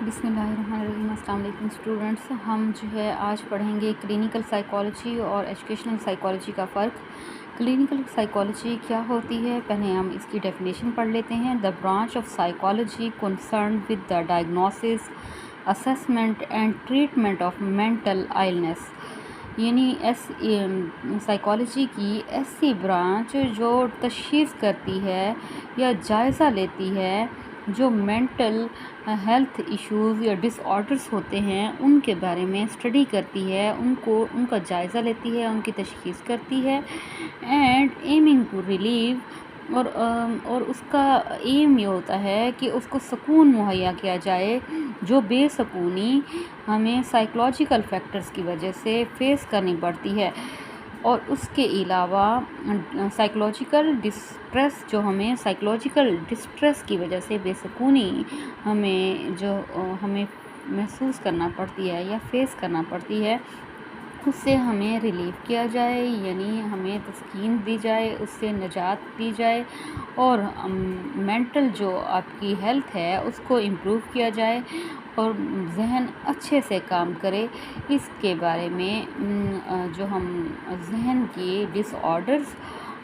बिस्मिल्लाहिर्रहमानिर्रहीम। अस्सलाम वालेकुम स्टूडेंट्स। हम जो है आज पढ़ेंगे क्लिनिकल साइकोलॉजी और एजुकेशनल साइकोलॉजी का फ़र्क। क्लिनिकल साइकोलॉजी क्या होती है, पहले हम इसकी डेफिनेशन पढ़ लेते हैं। The branch of psychology concern with the diagnosis, assessment and treatment of mental illness, यानी साइकोलॉजी की ऐसी ब्रांच जो तशख़ीस करती है या जायज़ा लेती है जो मेंटल हेल्थ इश्यूज़ या डिसऑर्डर्स होते हैं उनके बारे में स्टडी करती है, उनका जायज़ा लेती है, उनकी तशख़ीस करती है। एंड एमिंग टू रिलीव, और उसका एम ये होता है कि उसको सुकून मुहैया किया जाए जो बेसुकूनी हमें साइकोलॉजिकल फैक्टर्स की वजह से फेस करनी पड़ती है। और उसके अलावा साइकोलॉजिकल डिस्ट्रेस, जो हमें साइकोलॉजिकल डिस्ट्रेस की वजह से बेसुकूनी हमें महसूस करना पड़ती है या फेस करना पड़ती है, उससे हमें रिलीव किया जाए, यानी हमें तस्कीन दी जाए, उससे निजात दी जाए और मेंटल जो आपकी हेल्थ है उसको इम्प्रूव किया जाए और जहन अच्छे से काम करे। इसके बारे में जो हम जहन की डिसऑर्डर्स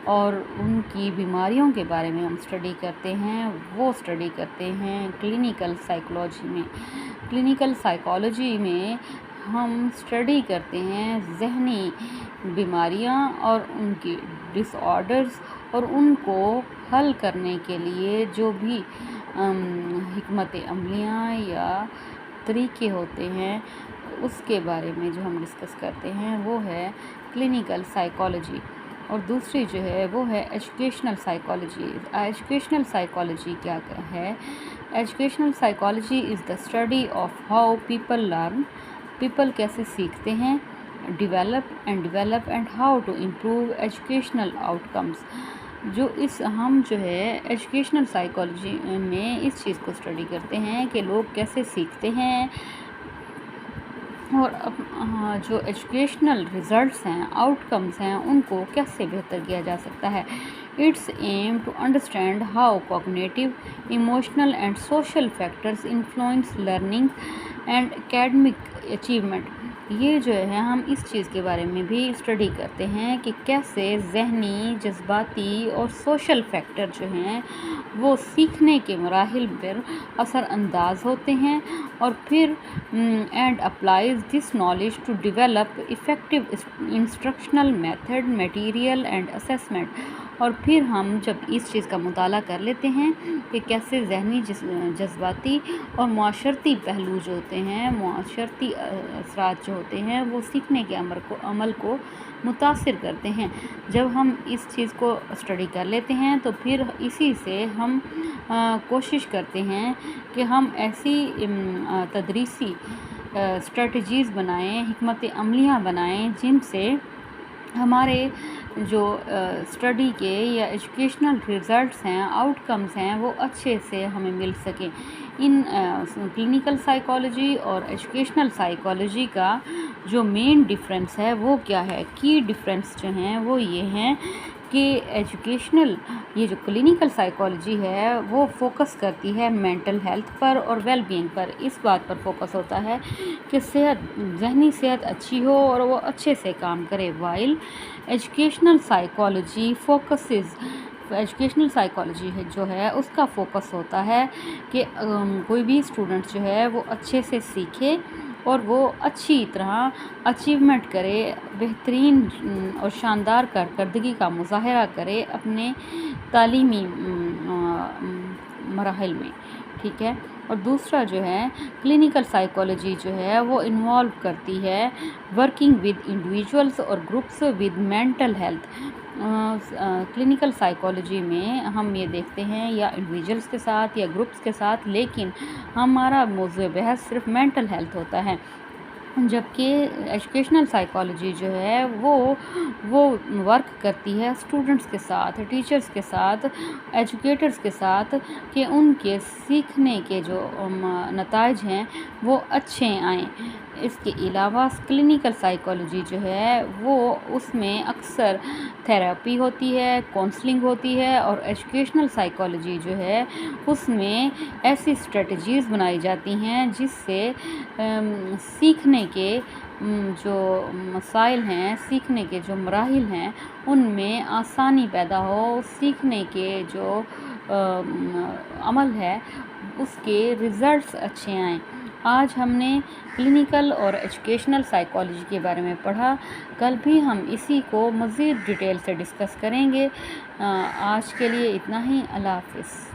और उनकी बीमारियों के बारे में हम स्टडी करते हैं, वो स्टडी करते हैं क्लिनिकल साइकोलॉजी में। क्लिनिकल साइकोलॉजी में हम स्टडी करते हैं जहनी बीमारियां और उनकी डिसऑर्डर्स और उनको हल करने के लिए जो भी हिकमत अमलियाँ या तरीके होते हैं उसके बारे में जो हम डिस्कस करते हैं वो है क्लिनिकल साइकोलॉजी। और दूसरी जो है वो है एजुकेशनल साइकोलॉजी। एजुकेशनल साइकोलॉजी क्या है? Educational psychology is the study of how people learn, people कैसे सीखते हैं, develop and how to improve educational outcomes. हम जो है एजुकेशनल साइकोलॉजी में इस चीज़ को स्टडी करते हैं कि लोग कैसे सीखते हैं और जो एजुकेशनल रिज़ल्ट्स हैं, आउटकम्स हैं, उनको कैसे बेहतर किया जा सकता है। It's aim to understand how cognitive, emotional and social factors influence learning and academic achievement. ये जो है हम इस चीज़ के बारे में भी स्टडी करते हैं कि कैसे जहनी, जज्बाती और सोशल फैक्टर जो हैं वो सीखने के मराहिल पर असरअंदाज होते हैं और फिर and applies this knowledge to develop effective instructional method, material and assessment. और फिर हम जब इस चीज़ का मुताला कर लेते हैं कि कैसे जहनी, जज्बाती और माशरती पहलू जो होते हैं, माशरती असरात जो होते हैं वो सीखने के अमल को मुतासिर करते हैं, जब हम इस चीज़ को स्टडी कर लेते हैं तो फिर इसी से हम कोशिश करते हैं कि हम ऐसी तदरीसी स्ट्रेटजीज़ बनाएं, हिकमत अमलियाँ बनाएं जिनसे हमारे जो स्टडी के या एजुकेशनल रिज़ल्ट्स हैं, आउटकम्स हैं, वो अच्छे से हमें मिल सकें। इन क्लिनिकल साइकोलॉजी और एजुकेशनल साइकोलॉजी का जो मेन डिफरेंस है वो क्या है? की डिफरेंस जो हैं वो ये हैं कि ये जो क्लिनिकल साइकोलॉजी है वो फोकस करती है मेंटल हेल्थ पर और वेल बीइंग पर। इस बात पर फोकस होता है कि जहनी सेहत अच्छी हो और वो अच्छे से काम करे। वाइल एजुकेशनल साइकोलॉजी है जो है उसका फोकस होता है कि कोई भी स्टूडेंट जो है वो अच्छे से सीखे और वो अच्छी तरह अचीवमेंट करे, बेहतरीन और शानदार कारकर्दगी का मुज़ाहरा करे अपने तालीमी मराहिल में, ठीक है। और दूसरा जो है क्लिनिकल साइकोलॉजी जो है वो इन्वॉल्व करती है वर्किंग विद इंडिविजुअल्स और groups with mental health. Clinical psychology में हम ये देखते हैं या इंडिविजुअल्स के साथ या ग्रुप्स के साथ, लेकिन हमारा मौज़ू बहस सिर्फ मेंटल हेल्थ होता है, जबकि एजुकेशनल साइकोलॉजी जो है वो वर्क करती है स्टूडेंट्स के साथ, टीचर्स के साथ, एजुकेटर्स के साथ कि उनके सीखने के जो नताइज हैं वो अच्छे आएँ। اس کے علاوہ کلینیکل سائیکالوجی جو ہے وہ اس میں اکثر تھیراپی ہوتی ہے، کونسلنگ ہوتی ہے، اور ایجوکیشنل سائیکالوجی جو ہے اس میں ایسی اسٹریٹجیز بنائی جاتی ہیں جس سے سیکھنے کے جو مسائل ہیں، سیکھنے کے جو مراحل ہیں ان میں آسانی پیدا ہو، سیکھنے کے جو عمل ہے اس کے رزلٹس اچھے آئیں۔ آج ہم نے کلینیکل اور ایجوکیشنل سائیکالوجی کے بارے میں پڑھا، کل بھی ہم اسی کو مزید ڈیٹیل سے ڈسکس کریں گے۔ آج کے لیے اتنا ہی، اللہ حافظ۔